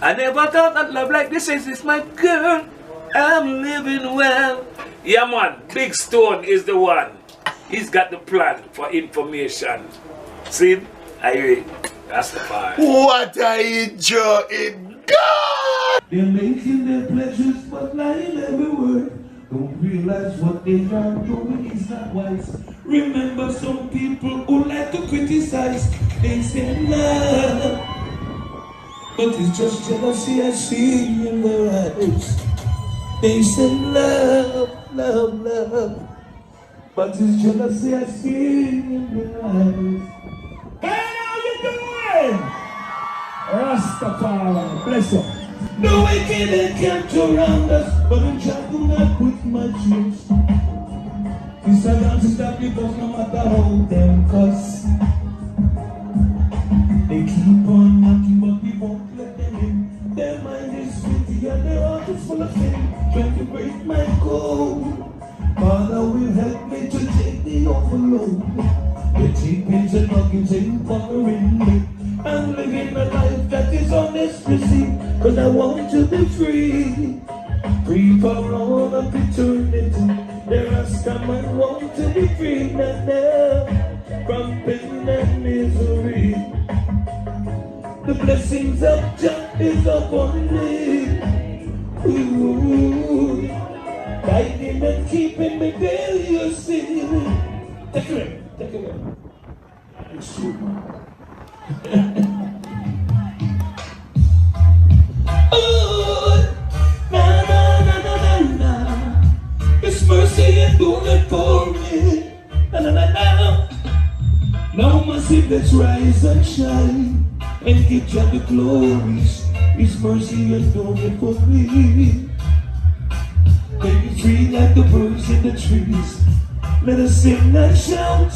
I never thought that love like this is my girl. I'm living well. Yeah, man, Big Stone is the one. He's got the plan for information. See? That's the part. What are you enjoying? God! They're making their pleasures, but lying every word. Don't realize what they are doing is not wise. Remember some people who like to criticize. They say love, but it's just jealousy I see in their eyes. They say love, love, love, but it's jealousy I see in their eyes. Hey, how you doing? Rastafari, bless you. No wicked can't around us, but I'm trying not with my dreams. This I don't stop because no matter how them cuss. They keep on knocking, but we won't let them in. Their mind is filthy and their heart is full of sin. Trying to break my code. Father will help me to take the overload. They take pins and nuggets and covering me. I'm living a life that is honest, cause I want to be free. Free for all of eternity. There are some I want to be free now from pain and misery. The blessings of Jah is upon me. Ooh, guiding and keeping me there, you see. Take it away, take it away. It's true. Oh, na na na na na na. His mercy and good for me. Na na na na. Now my let's rise and shine and give Jah the glories. His mercy and good for me. Make me free like the birds in the trees. Let us sing and shout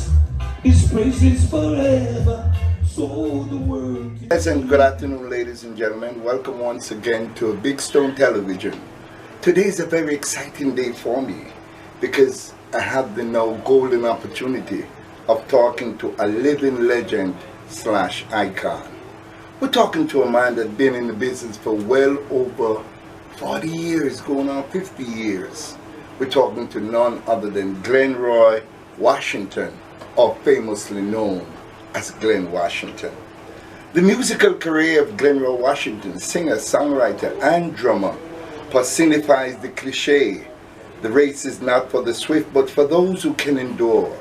His praises forever. Yes, and good afternoon, ladies and gentlemen. Welcome once again to Big Stone Television. Today is a very exciting day for me because I have the now golden opportunity of talking to a living legend / icon. We're talking to a man that's been in the business for well over 40 years, going on 50 years. We're talking to none other than Glen Washington, or famously known as Glen Washington. The musical career of Glen Washington, singer, songwriter, and drummer, personifies the cliche, the race is not for the swift but for those who can endure.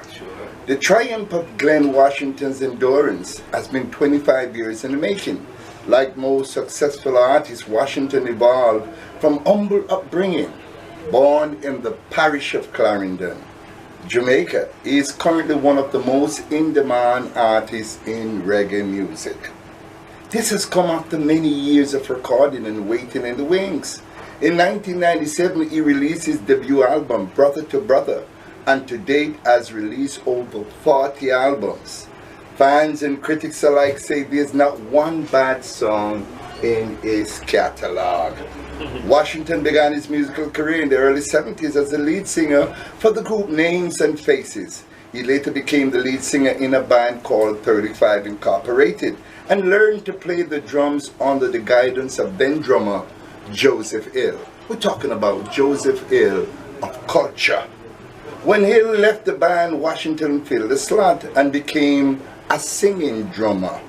The triumph of Glen Washington's endurance has been 25 years in the making. Like most successful artists, Washington evolved from humble upbringing. Born in the parish of Clarendon, Jamaica, he is currently one of the most in-demand artists in reggae music. This has come after many years of recording and waiting in the wings. In 1997, he released his debut album, Brother to Brother, and to date has released over 40 albums. Fans and critics alike say there's not one bad song in his catalog. Washington began his musical career in the early 70s as the lead singer for the group Names and Faces. He later became the lead singer in a band called 35 Incorporated and learned to play the drums under the guidance of then drummer Joseph Hill. We're talking about Joseph Hill of Culture. When Hill left the band, Washington filled the slot and became a singing drummer.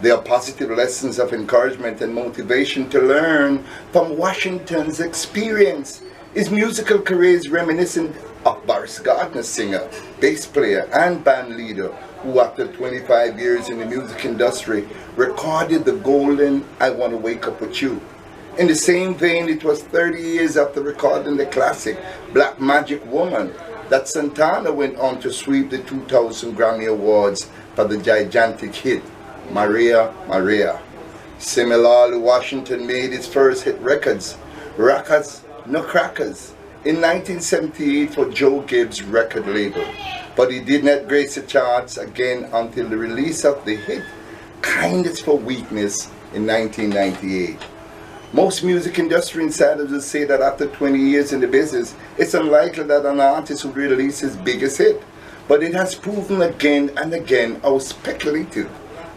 There are positive lessons of encouragement and motivation to learn from Washington's experience. His musical career is reminiscent of Boris Gardner, singer, bass player, and band leader, who after 25 years in the music industry recorded the golden I Want to Wake Up With You. In the same vein, it was 30 years after recording the classic Black Magic Woman that Santana went on to sweep the 2000 Grammy Awards for the gigantic hit Maria, Maria. Similarly, Washington made his first hit records, Rockers No Crackers, in 1978 for Joe Gibbs' record label. But he did not grace the charts again until the release of the hit Kindness for Weakness in 1998. Most music industry insiders will say that after 20 years in the business, it's unlikely that an artist would release his biggest hit. But it has proven again and again how speculative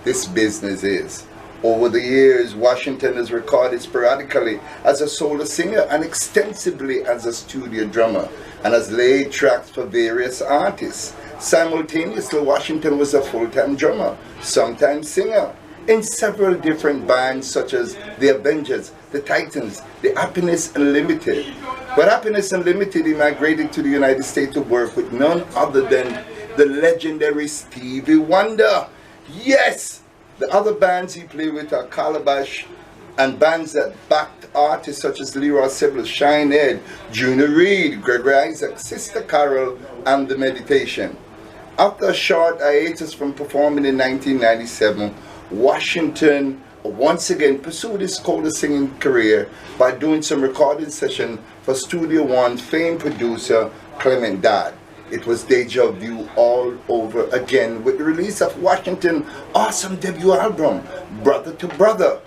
this business is. Over the years, Washington has recorded sporadically as a solo singer and extensively as a studio drummer, and has laid tracks for various artists. Simultaneously, Washington was a full-time drummer, sometimes singer, in several different bands such as The Avengers, The Titans, The Happiness Unlimited. But Happiness Unlimited, he migrated to the United States to work with none other than the legendary Stevie Wonder. Yes! The other bands he played with are Calabash, and bands that backed artists such as Leroy Sibbles, Shine Ed, Junior Reid, Gregory Isaac, Sister Carol, and The Meditation. After a short hiatus from performing in 1997, Washington once again pursued his solo singing career by doing some recording session for Studio One famed producer Clement Dodd. It was deja vu all over again with the release of Washington's awesome debut album, Brother to Brother.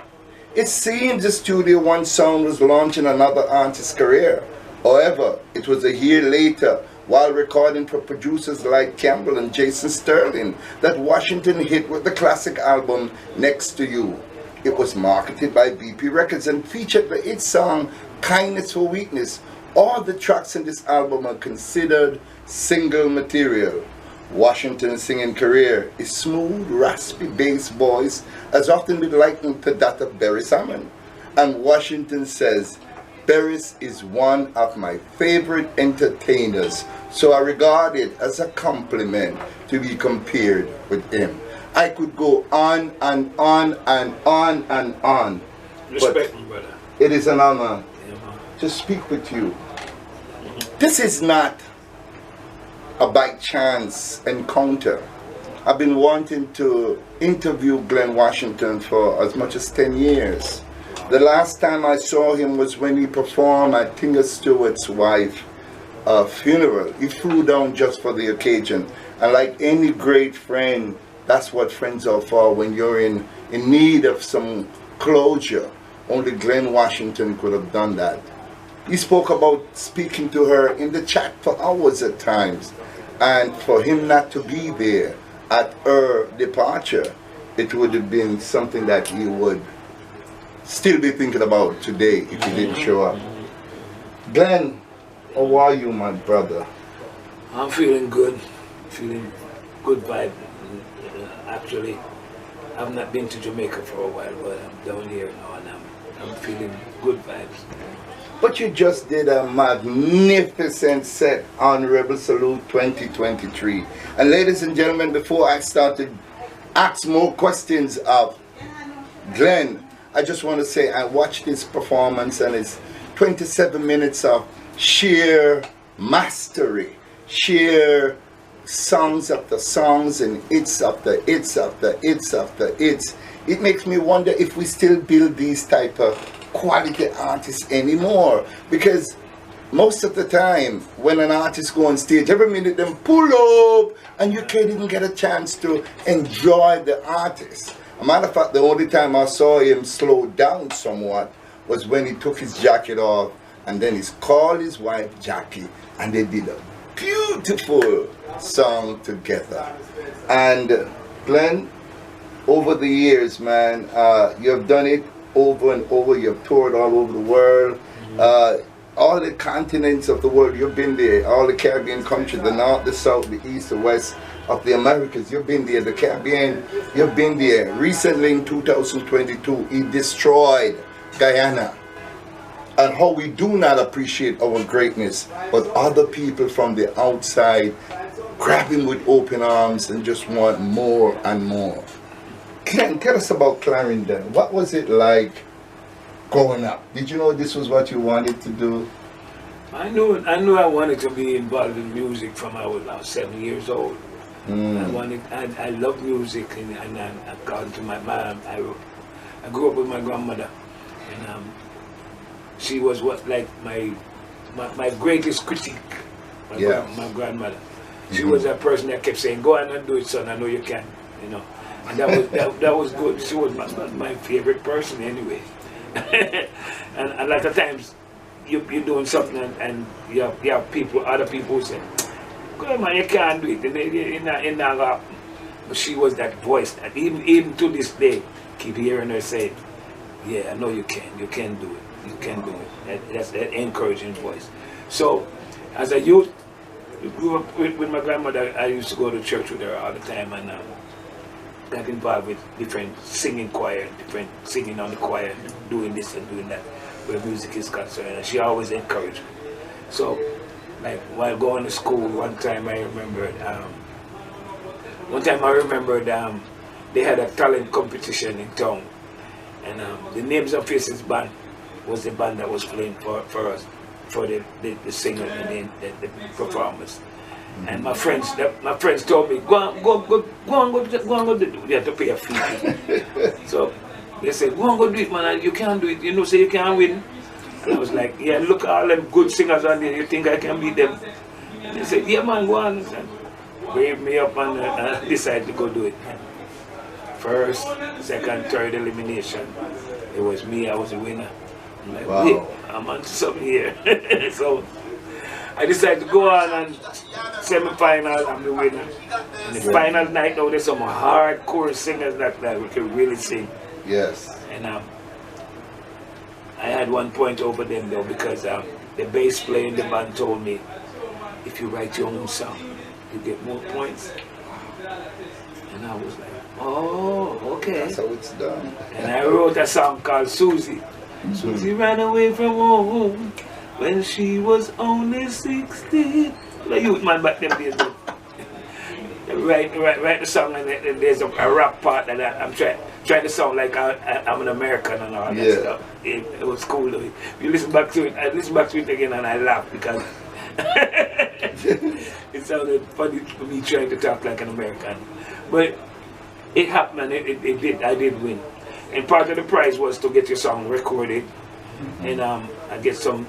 It seems the Studio One sound was launching another artist's career. However, it was a year later, while recording for producers like Campbell and Jason Sterling, that Washington hit with the classic album Next to You. It was marketed by BP Records and featured the hit song Kindness for Weakness. All the tracks in this album are considered single material. Washington's singing career is smooth, raspy bass voice has often been likened to that of Barry Salmon. And Washington says, Barris is one of my favorite entertainers, so I regard it as a compliment to be compared with him. I could go on and on and on and on. Respect me, brother. It is an honor to speak with you. This is not a by chance encounter. I've been wanting to interview Glen Washington for as much as 10 years. The last time I saw him was when he performed at Tinga Stewart's wife's funeral. He flew down just for the occasion. And like any great friend, that's what friends are for when you're in need of some closure. Only Glen Washington could have done that. He spoke about speaking to her in the chat for hours at times. And for him not to be there at her departure, it would have been something that he would still be thinking about today if he didn't show up. Glen, how are you, my brother? I'm feeling good. Feeling good vibe. Actually, I've not been to Jamaica for a while, but I'm down here now and I'm feeling good vibes. But you just did a magnificent set on Rebel Salute 2023. And ladies and gentlemen, before I start to ask more questions of Glen, I just want to say I watched his performance and it's 27 minutes of sheer mastery, sheer songs after songs and hits after hits after hits after hits. It makes me wonder if we still build these type of quality artists anymore, because most of the time when an artist go on stage, every minute them pull up and you can't even get a chance to enjoy the artist. A matter of fact, the only time I saw him slow down somewhat was when he took his jacket off and then he called his wife Jackie and they did a beautiful song together. And Glen, over the years, man, you have done it over and over. You've toured all over the world, all the continents of the world. You've been there, all the Caribbean countries, the north, the south, the east, the west of the Americas. You've been there, the Caribbean, you've been there. Recently in 2022, he destroyed Guyana. And how we do not appreciate our greatness, but other people from the outside grab him with open arms and just want more and more. Glen, tell us about Clarendon. What was it like growing up? Did you know this was what you wanted to do? I knew I wanted to be involved in music from I was about 7 years old. I love music, and according to my mom, I grew up with my grandmother, and she was like my greatest critique. My grandmother. She was that person that kept saying, "Go on and do it, son. I know you can." You know, and that was good. She was my favorite person anyway. And a lot of times, you're doing something and you have people, other people who say, "Go on, man, you can't do it." And in that, but she was that voice that even to this day keep hearing her say, yeah, I know you can do it, you can do it. That's that encouraging voice. So, as a youth, I grew up with my grandmother. I used to go to church with her all the time, and got involved with different singing choir, different singing on the choir, doing this and doing that, where music is concerned, and she always encouraged me. So, like while going to school, one time I remembered, they had a talent competition in town, and the Names and Faces band was the band that was playing for us, for the singer and the performers. And my friends told me, go on, you have to pay a fee. So they said, go do it, man, and you can't do it, you know, say you can't win. And I was like, yeah, look at all them good singers on there, you think I can beat them? And they said, yeah, man, go on. And waved me up and I decided to go do it. First, second, third elimination, it was me, I was the winner. I'm like, wow. Wait, I'm onto something here. So I decided to go on and semi-final, I'm the winner. And the final night, though, there's some hardcore singers that can really sing. Yes. And I had 1 point over them, though, because the bass player in the band told me, if you write your own song, you get more points. And I was like, oh, okay. That's how it's done. And I wrote a song called Susie. Susie ran away from home when she was only 16. The youth man back them days. Write the song, and there's a rap part that I'm trying to sound like I'm an American and all that stuff. It was cool though. You listen back to it, I listen back to it again and I laugh because it sounded funny for me trying to talk like an American. But it happened, I did win. And part of the prize was to get your song recorded, and I get some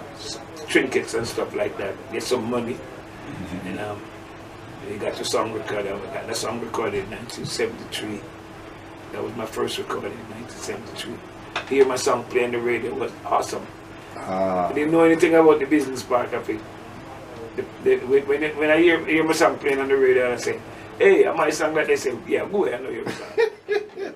trinkets and stuff like that, get some money, and you got your song recorded. I got the song recorded in 1973. That was my first recording in 1973. Hear my song play on the radio was awesome. I didn't know anything about the business part of it. When I hear my song playing on the radio, I say, hey, am I song that? They say, yeah, go ahead, I know your song.